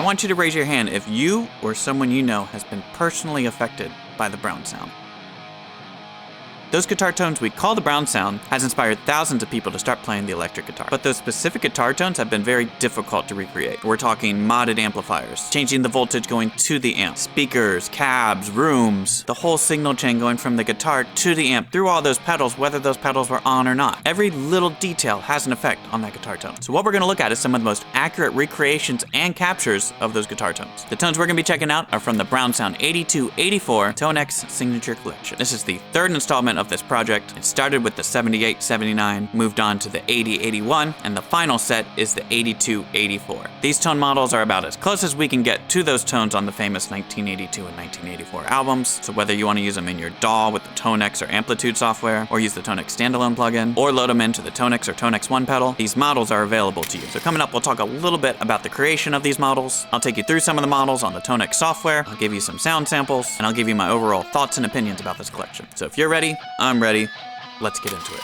want you to raise your hand if you or someone you know has been personally affected by the Brown Sound. Those guitar tones we call the Brown Sound has inspired thousands of people to start playing the electric guitar. But those specific guitar tones have been very difficult to recreate. We're talking modded amplifiers, changing the voltage going to the amp, speakers, cabs, rooms, the whole signal chain going from the guitar to the amp through all those pedals, whether those pedals were on or not. Every little detail has an effect on that guitar tone. So what we're going to look at is some of the most accurate recreations and captures of those guitar tones. The tones we're going to be checking out are from the Brown Sound 82-84 ToneX Signature Collection. This is the third installment of this project. It started with the 78-79, moved on to the 80-81, and the final set is the 82-84. These tone models are about as close as we can get to those tones on the famous 1982 and 1984 albums. So whether you want to use them in your DAW with the ToneX or Amplitude software, or use the ToneX standalone plugin, or load them into the ToneX or ToneX One pedal, these models are available to you. So coming up, we'll talk a little bit about the creation of these models. I'll take you through some of the models on the ToneX software, I'll give you some sound samples, and I'll give you my overall thoughts and opinions about this collection. So if you're ready, I'm ready. Let's get into it.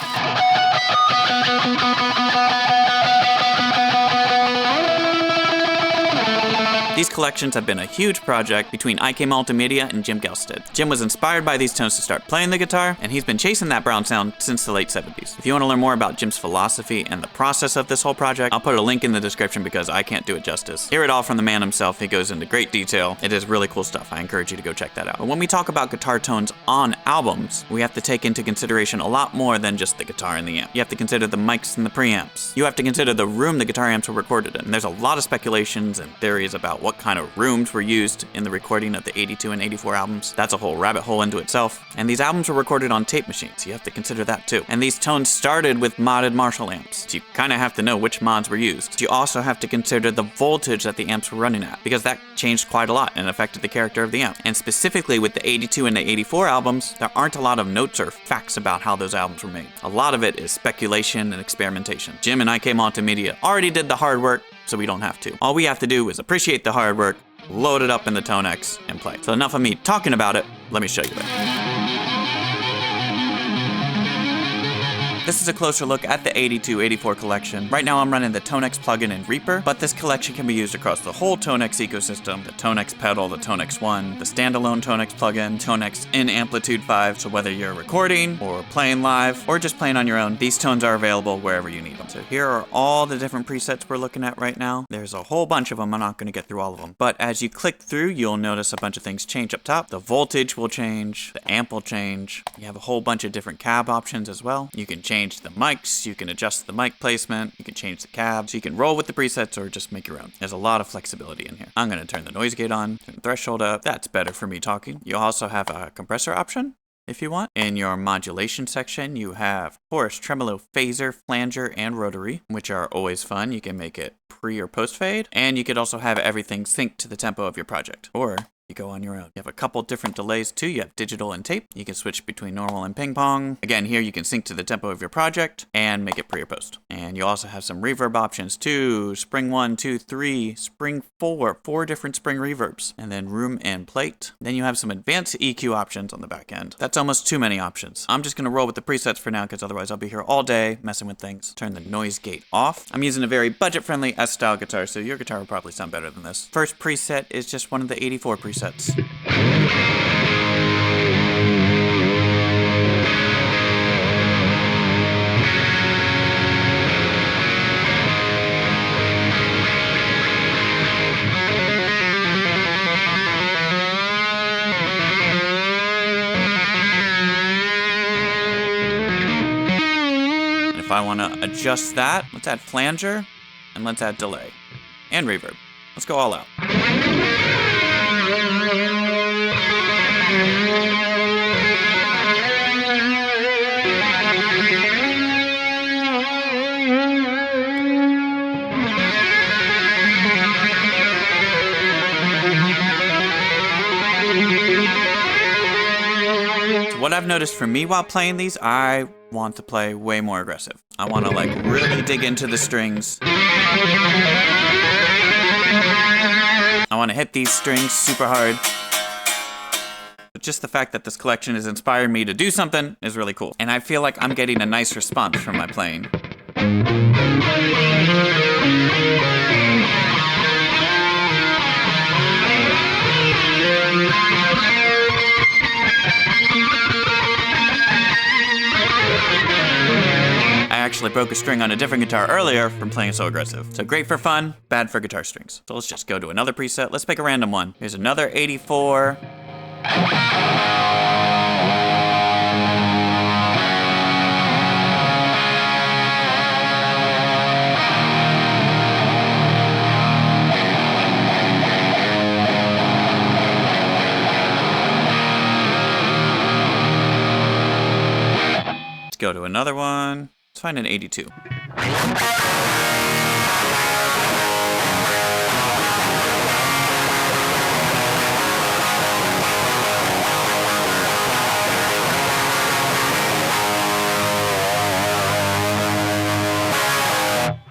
These collections have been a huge project between IK Multimedia and Jim Gelsted. Jim was inspired by these tones to start playing the guitar, and he's been chasing that Brown Sound since the late 70s. If you want to learn more about Jim's philosophy and the process of this whole project, I'll put a link in the description because I can't do it justice. Hear it all from the man himself. He goes into great detail. It is really cool stuff. I encourage you to go check that out. But when we talk about guitar tones on albums, we have to take into consideration a lot more than just the guitar and the amp. You have to consider the mics and the preamps. You have to consider the room the guitar amps were recorded in. There's a lot of speculations and theories about what kind of rooms were used in the recording of the 82 and 84 albums. That's a whole rabbit hole into itself. And these albums were recorded on tape machines. You have to consider that too. And these tones started with modded Marshall amps. So you kind of have to know which mods were used. You also have to consider the voltage that the amps were running at, because that changed quite a lot and affected the character of the amp. And specifically with the 82 and the 84 albums, there aren't a lot of notes or facts about how those albums were made. A lot of it is speculation and experimentation. Jim and IK Multimedia already did the hard work, so we don't have to. All we have to do is appreciate the hard work, load it up in the ToneX, and play. So enough of me talking about it, let me show you it. This is a closer look at the 82-84 collection. Right now I'm running the ToneX plugin in Reaper, but this collection can be used across the whole ToneX ecosystem, the ToneX pedal, the ToneX One, the standalone ToneX plugin, ToneX in Amplitude 5, so whether you're recording or playing live or just playing on your own, these tones are available wherever you need them. So here are all the different presets we're looking at right now. There's a whole bunch of them. I'm not going to get through all of them, but as you click through, you'll notice a bunch of things change up top. The voltage will change, the amp will change. You have a whole bunch of different cab options as well. You can change the mics, you can adjust the mic placement, you can change the cabs, you can roll with the presets or just make your own. There's a lot of flexibility in here. I'm going to turn the noise gate on, turn the threshold up. That's better for me talking. You also have a compressor option if you want. In your modulation section, you have chorus, tremolo, phaser, flanger, and rotary, which are always fun. You can make it pre or post fade, and you could also have everything sync to the tempo of your project, or you go on your own. You have a couple different delays too. You have digital and tape. You can switch between normal and ping pong. Again, here you can sync to the tempo of your project and make it pre or post. And you also have some reverb options too. Spring 1, 2, 3, spring 4 different spring reverbs, and then room and plate. Then you have some advanced EQ options on the back end. That's almost too many options. I'm just gonna roll with the presets for now because otherwise I'll be here all day messing with things. Turn the noise gate off. I'm using a very budget-friendly S-style guitar, so your guitar will probably sound better than this. First preset is just one of the 84 presets. And if I want to adjust that, let's add flanger and let's add delay and reverb. Let's go all out. So what I've noticed for me while playing these, I want to play way more aggressive. I want to like really dig into the strings. I want to hit these strings super hard. But just the fact that this collection has inspired me to do something is really cool. And I feel like I'm getting a nice response from my playing. actually broke a string on a different guitar earlier from playing it so aggressive. So great for fun, bad for guitar strings. So let's just go to another preset. Let's pick a random one. Here's another 84. Let's go to another one. Let's find an 82.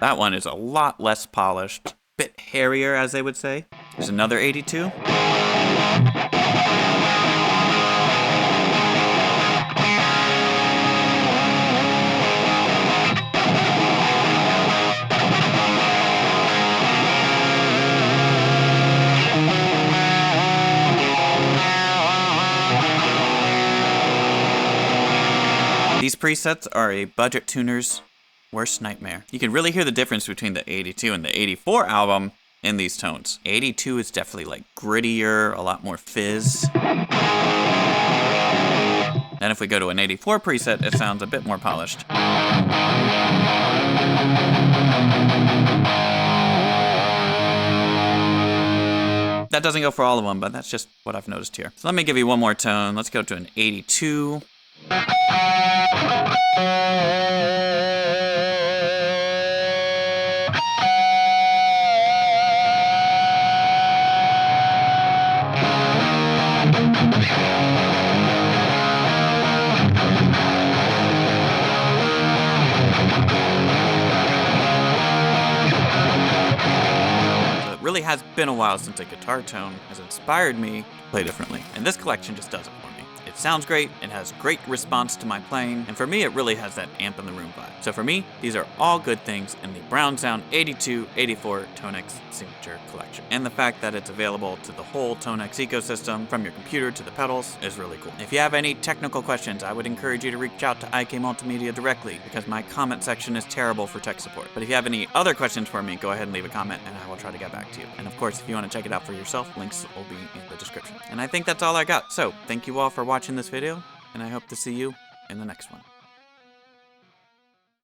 That one is a lot less polished, bit hairier, as they would say. There's another 82. These presets are a budget tuner's worst nightmare. You can really hear the difference between the 82 and the 84 album in these tones. 82 is definitely like grittier, a lot more fizz. Then if we go to an 84 preset, it sounds a bit more polished. That doesn't go for all of them, but that's just what I've noticed here. So let me give you one more tone. Let's go to an 82. Really has been a while since a guitar tone has inspired me to play differently, and this collection just does it for me. It sounds great, it has great response to my playing, and for me it really has that amp in the room vibe. So for me, these are all good things in the Brown Sound 82-84 ToneX Signature Collection. And the fact that it's available to the whole ToneX ecosystem, from your computer to the pedals, is really cool. If you have any technical questions, I would encourage you to reach out to IK Multimedia directly, because my comment section is terrible for tech support. But if you have any other questions for me, go ahead and leave a comment and I will try to get back to you. And of course, if you want to check it out for yourself, links will be in the description. And I think that's all I got. So thank you all for watching this video, and I hope to see you in the next one.